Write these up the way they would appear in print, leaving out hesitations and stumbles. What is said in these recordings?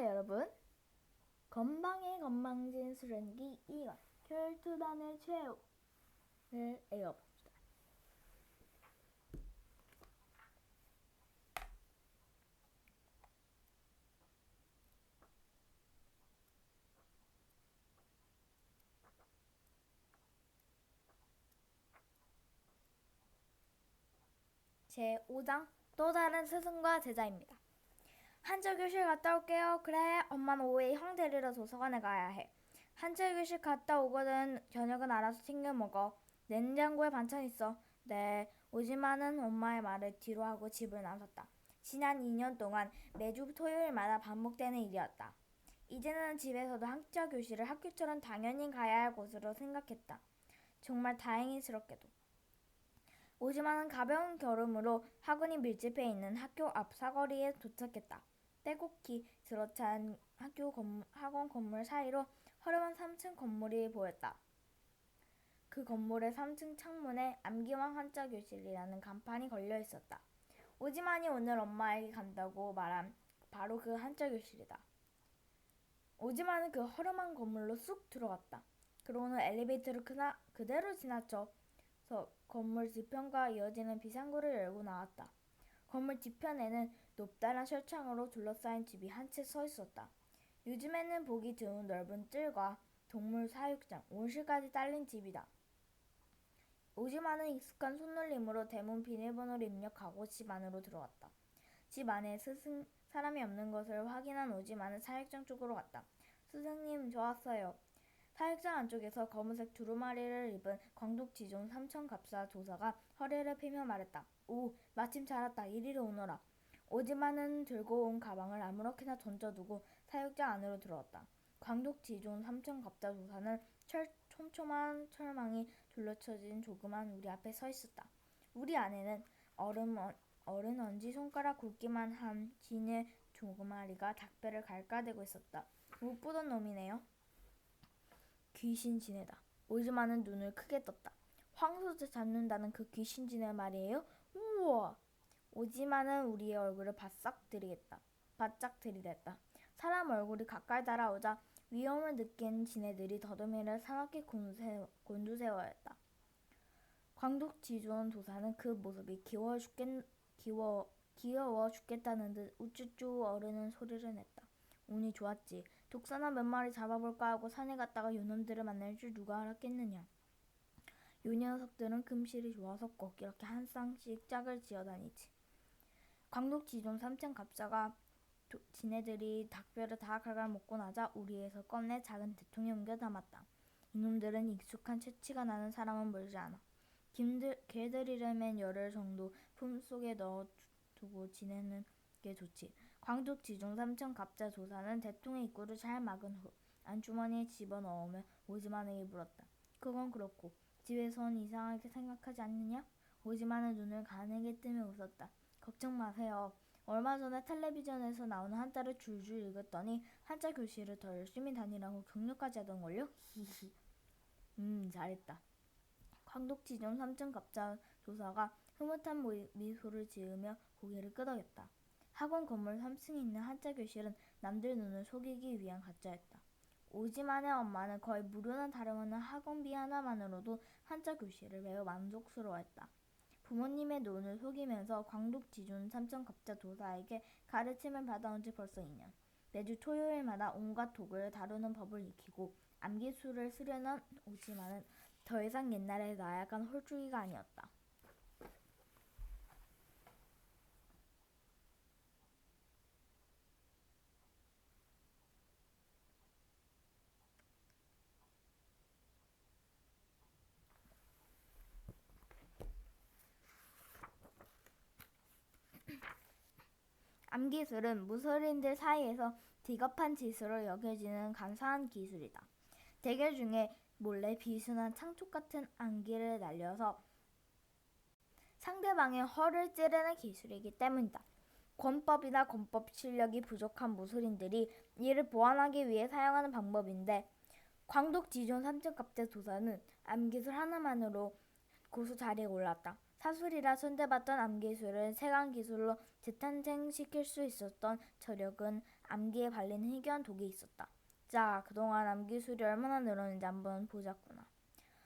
안녕하세요 여러분. 건방의 건방진 수련기 2권 혈투단의 최후를 읽어봅시다. 제5장 또 다른 스승과 제자입니다. 한자교실 갔다 올게요. 그래, 엄마는 오후에 형 데리러 도서관에 가야 해. 한자교실 갔다 오거든. 저녁은 알아서 챙겨 먹어. 냉장고에 반찬 있어. 네, 오지마는 엄마의 말을 뒤로하고 집을 나섰다. 지난 2년 동안 매주 토요일마다 반복되는 일이었다. 이제는 집에서도 한자교실을 학교처럼 당연히 가야 할 곳으로 생각했다. 정말 다행스럽게도. 오지마는 가벼운 걸음으로 학원이 밀집해 있는 학교 앞 사거리에 도착했다. 빼곡히 들어찬 학원 건물 사이로 허름한 3층 건물이 보였다. 그 건물의 3층 창문에 암기왕 한자교실이라는 간판이 걸려 있었다. 오지만이 오늘 엄마에게 간다고 말한 바로 그 한자교실이다. 오지만은 그 허름한 건물로 쑥 들어갔다. 그러고는 엘리베이터를 그대로 지나쳐 건물 뒤편과 이어지는 비상구를 열고 나왔다. 건물 뒤편에는 높다란 철창으로 둘러싸인 집이 한 채 서 있었다. 요즘에는 보기 드문 넓은 뜰과 동물 사육장, 온실까지 딸린 집이다. 오지마는 익숙한 손놀림으로 대문 비밀번호를 입력하고 집 안으로 들어왔다. 집 안에 사람이 없는 것을 확인한 오지마는 사육장 쪽으로 갔다. 스승님, 저 왔어요. 사육장 안쪽에서 검은색 두루마리를 입은 광독지존 삼천갑사 도사가 허리를 펴며 말했다. 오, 마침 잘 왔다. 이리로 오너라. 오지마는 들고 온 가방을 아무렇게나 던져두고 사육장 안으로 들어왔다. 광독지존 삼천갑사 도사는 촘촘한 철망이 둘러쳐진 조그만 우리 앞에 서 있었다. 우리 안에는 어른 엄지손가락 굵기만 한 진의 조그마리가 닭배를 갈가대고 있었다. 못 보던 놈이네요. 귀신지네다. 오지마는 눈을 크게 떴다. 황소를 잡는다는 그 귀신지네 말이에요? 우와! 오지마는 우리의 얼굴을 바싹 들이댔다. 사람 얼굴이 가까이 달아오자 위험을 느낀 지네들이 더듬이를 사납게 곤두세웠다. 광독지존 도사는 그 모습이 귀여워 죽겠다는 듯 우쭈쭈 어르는 소리를 냈다. 운이 좋았지. 독사나 몇 마리 잡아볼까 하고 산에 갔다가 요놈들을 만날 줄 누가 알았겠느냐. 요 녀석들은 금실이 좋아서 꼭 이렇게 한 쌍씩 짝을 지어다니지. 광독지존 삼천갑사가 지네들이 닭뼈를 다 갉아먹고 나자 우리에서 꺼내 작은 대통에 옮겨 담았다. 이놈들은 익숙한 채취가 나는 사람은 물지 않아. 개들이를 맨 열흘 정도 품속에 넣어두고 지내는 게 좋지. 광독지존 삼천갑자 조사는 대통의 입구를 잘 막은 후 안주머니에 집어넣으며 오지만에게 물었다. 그건 그렇고 집에선 이상하게 생각하지 않느냐? 오지만은 눈을 가늘게 뜨며 웃었다. 걱정 마세요. 얼마 전에 텔레비전에서 나오는 한자를 줄줄 읽었더니 한자 교실을 더 열심히 다니라고 격려까지 하던걸요? 히히. 잘했다. 광독지존 삼천갑자 조사가 흐뭇한 미소를 지으며 고개를 끄덕였다. 학원 건물 3층에 있는 한자 교실은 남들 눈을 속이기 위한 가짜였다. 오지만의 엄마는 거의 무료나 다름없는 학원비 하나만으로도 한자 교실을 매우 만족스러워했다. 부모님의 눈을 속이면서 광독지존 삼천갑자 도사에게 가르침을 받아온 지 벌써 2년. 매주 토요일마다 온갖 독을 다루는 법을 익히고 암기술을 수련한 오지만은 더 이상 옛날의 나약한 홀쭉이가 아니었다. 암기술은 무술인들 사이에서 비겁한 짓으로 여겨지는 간사한 기술이다. 대결 중에 몰래 비순한 창촉 같은 암기를 날려서 상대방의 허를 찌르는 기술이기 때문이다. 권법이나 권법 실력이 부족한 무술인들이 이를 보완하기 위해 사용하는 방법인데 광독지존 삼천갑자 도사는 암기술 하나만으로 고수 자리에 올랐다. 사술이라 손대봤던 암기술을 세간기술로 재탄생시킬 수 있었던 저력은 암기에 발린 희귀한 독이 있었다. 자, 그동안 암기 술이 얼마나 늘었는지 한번 보자꾸나.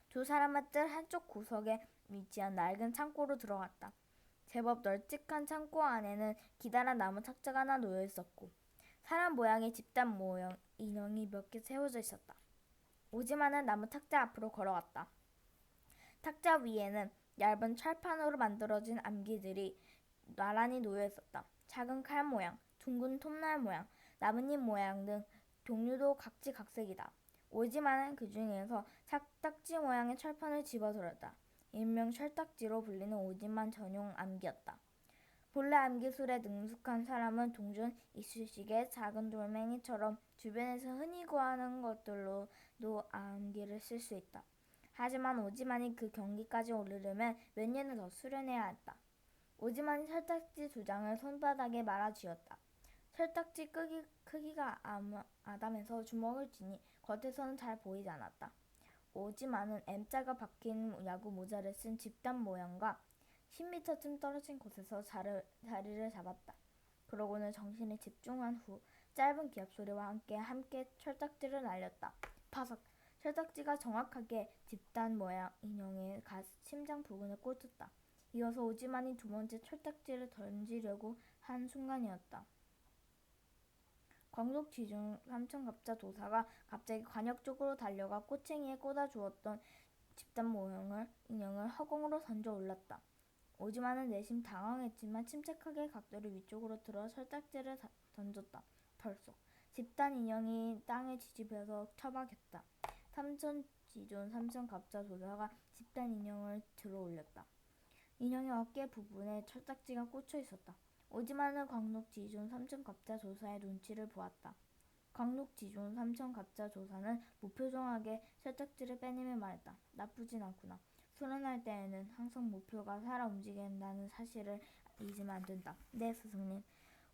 두 사람은 뜰 한쪽 구석에 위치한 낡은 창고로 들어갔다. 제법 널찍한 창고 안에는 기다란 나무 탁자가 하나 놓여 있었고 사람 모양의 집단 모형 인형이 몇 개 세워져 있었다. 오지마는 나무 탁자 앞으로 걸어갔다. 탁자 위에는 얇은 철판으로 만들어진 암기들이 나란히 놓여 있었다. 작은 칼 모양, 둥근 톱날 모양, 나뭇잎 모양 등 종류도 각지각색이다. 오지마는 그 중에서 착딱지 모양의 철판을 집어들었다. 일명 철딱지로 불리는 오지만 전용 암기였다. 본래 암기술에 능숙한 사람은 동전, 이쑤시개, 작은 돌멩이처럼 주변에서 흔히 구하는 것들로도 암기를 쓸 수 있다. 하지만 오지만이 그 경기까지 오르려면 몇 년을 더 수련해야 했다. 오지만이 철딱지 두 장을 손바닥에 말아 쥐었다. 철딱지 크기가 아담해서 주먹을 쥐니 겉에서는 잘 보이지 않았다. 오지만은 M자가 박힌 야구 모자를 쓴 집단 모양과 10m쯤 떨어진 곳에서 자리를 잡았다. 그러고는 정신에 집중한 후 짧은 기합 소리와 함께 철딱지를 날렸다. 파석! 철딱지가 정확하게 집단 모양 인형의 심장 부근에 꽂혔다. 이어서 오지만이 두 번째 철딱지를 던지려고 한 순간이었다. 광복 지중 삼천갑자 도사가 갑자기 관역 쪽으로 달려가 꼬챙이에 꽂아주었던 집단 모형을 인형을 허공으로 던져 올랐다. 오지만은 내심 당황했지만 침착하게 각도를 위쪽으로 틀어 철딱지를 던졌다. 덜썩. 집단 인형이 땅에 뒤집혀서 처박혔다. 삼천지존 삼천갑자 도사가 집단 인형을 들어 올렸다. 인형의 어깨 부분에 철딱지가 꽂혀 있었다. 오지만은 광록지존 삼천갑자 조사의 눈치를 보았다. 광록지존 삼천갑자 조사는 무표정하게 철딱지를 빼내며 말했다. 나쁘진 않구나. 수련할 때에는 항상 목표가 살아 움직인다는 사실을 잊으면 안 된다. 네, 스승님.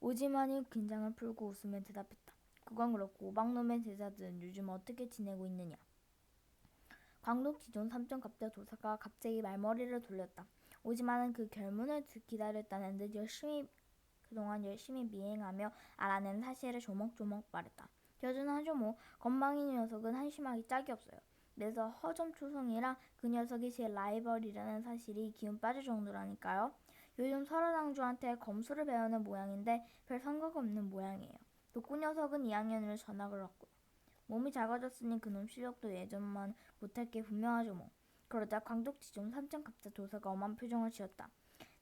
오지만이 긴장을 풀고 웃으며 대답했다. 그건 그렇고 오박놈의 제자들은 요즘 어떻게 지내고 있느냐. 광록지존 삼천갑자 조사가 갑자기 말머리를 돌렸다. 오지만은 그 결문을 기다렸다는 듯 그동안 열심히 미행하며 알아낸 사실을 조목조목 말했다. 여전하죠 뭐. 건방진 녀석은 한심하기 짝이 없어요. 그래서 허점초성이라 그 녀석이 제 라이벌이라는 사실이 기운 빠질 정도라니까요. 요즘 설화당주한테 검수를 배우는 모양인데 별 성과가 없는 모양이에요. 독구 녀석은 2학년으로 전학을 왔고 몸이 작아졌으니 그놈 실력도 예전만 못할 게 분명하죠 뭐. 그러자 광독지존 삼천갑자 도사가 엄한 표정을 지었다.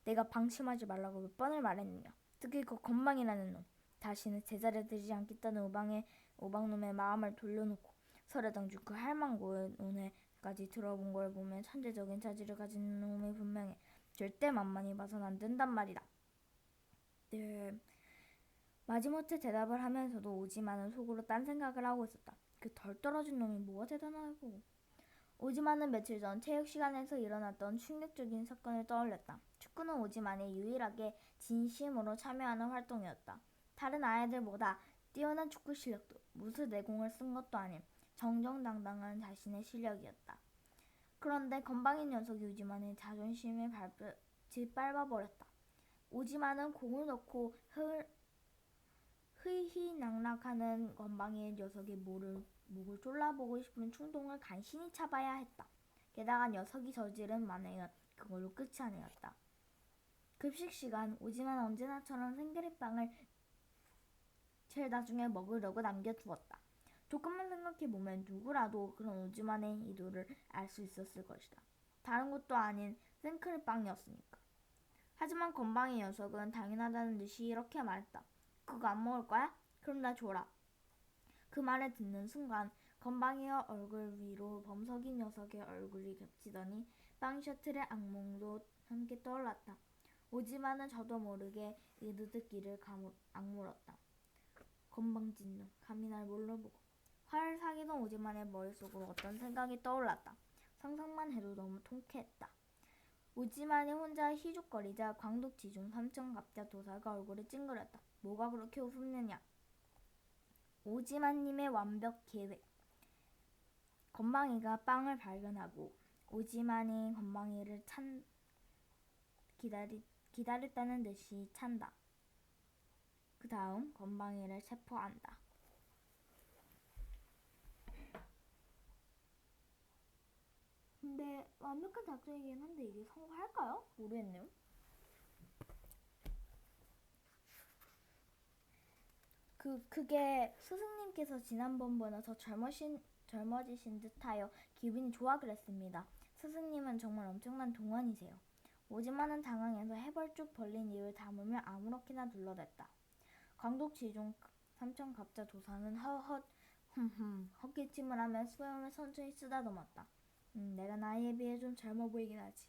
내가 방심하지 말라고 몇 번을 말했느냐. 특히 그 건방이라는 놈. 다시는 제자리에 들지 않겠다는 오박놈의 마음을 돌려놓고 설화당주 그 할망구의 논해까지 들어본 걸 보면 천재적인 자질을 가진 놈이 분명해. 절대 만만히 봐선 안 된단 말이다. 네. 마지못해 대답을 하면서도 오지만은 속으로 딴 생각을 하고 있었다. 그 덜 떨어진 놈이 뭐가 대단하고. 오지만은 며칠 전 체육 시간에서 일어났던 충격적인 사건을 떠올렸다. 축구는 오지만이 유일하게 진심으로 참여하는 활동이었다. 다른 아이들보다 뛰어난 축구 실력도 무슨 내공을 쓴 것도 아닌 정정당당한 자신의 실력이었다. 그런데 건방진 녀석이 오지만의 자존심을 짓밟아버렸다. 오지만은 공을 넣고 흐희낙낙하는 건방진 녀석의 목을 졸라보고 싶은 충동을 간신히 참아야 했다. 게다가 녀석이 저지른 만행은 그걸로 끝이 아니었다. 급식 시간 오지만 언제나처럼 생그릇빵을 제일 나중에 먹으려고 남겨두었다. 조금만 생각해보면 누구라도 그런 오지만의 의도를 알 수 있었을 것이다. 다른 것도 아닌 생크림빵이었으니까. 하지만 건방진 녀석은 당연하다는 듯이 이렇게 말했다. 그거 안 먹을 거야? 그럼 나 줘라. 그 말을 듣는 순간 건방이의 얼굴 위로 범석인 녀석의 얼굴이 겹치더니 빵 셔틀의 악몽도 함께 떠올랐다. 오지만은 저도 모르게 으드득기를 악물었다. 건방진 놈, 감히 날 뭘로 보고. 화를 사귀던 오지만의 머릿속으로 어떤 생각이 떠올랐다. 상상만 해도 너무 통쾌했다. 오지만이 혼자 희죽거리자 광독지중 삼천갑자 도사가 얼굴이 찡그렸다. 뭐가 그렇게 웃음느냐. 오지만님의 완벽 계획. 건방이가 발견하고 오지만이 건방이를 기다렸다는 듯이 찬다. 그 다음 건방이를 체포한다. 근데 완벽한 작전이긴 한데 이게 성공할까요? 모르겠네요. 그게 스승님께서 지난번보다 더 젊어지신 듯하여 기분이 좋아 그랬습니다. 스승님은 정말 엄청난 동안이세요. 오지마는 당황해서 해벌쭉 벌린 입을 다물며 아무렇게나 둘러댔다. 광독지중 삼천갑자 도사는 헛기침을 하며 수염을 천천히 쓰다듬었다. 내가 나이에 비해 좀 젊어 보이긴 하지.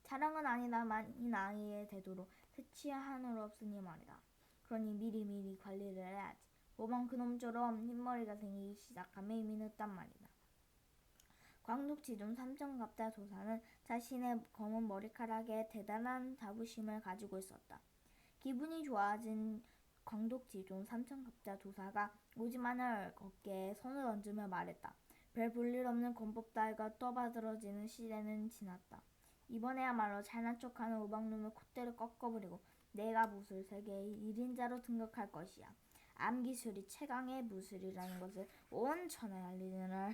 자랑은 아니다만 이 나이에 되도록 새치야 하늘 없으니 말이다. 그러니 미리미리 관리를 해야지. 모방 그놈처럼 흰머리가 생기기 시작하면 이미 늦단 말이다. 광독지중 삼천갑자 도사는 자신의 검은 머리카락에 대단한 자부심을 가지고 있었다. 기분이 좋아진 광독지중 삼천갑자 도사가 오지만을 어깨에 손을 얹으며 말했다. 별 볼일 없는 권법 따위가 떠받들어지는 시대는 지났다. 이번에야말로 잘난 척하는 우박놈의 콧대를 꺾어버리고 내가 무술 세계의 1인자로 등극할 것이야. 암기술이 최강의 무술이라는 것을 온 천하에 알리느라.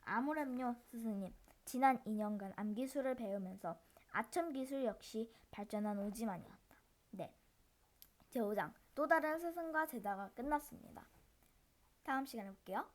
아무렴요 스승님. 지난 2년간 암기술을 배우면서 아첨기술 역시 발전한 오지만이었다. 네, 제5장 또 다른 스승과 제자가 끝났습니다. 다음 시간에 볼게요.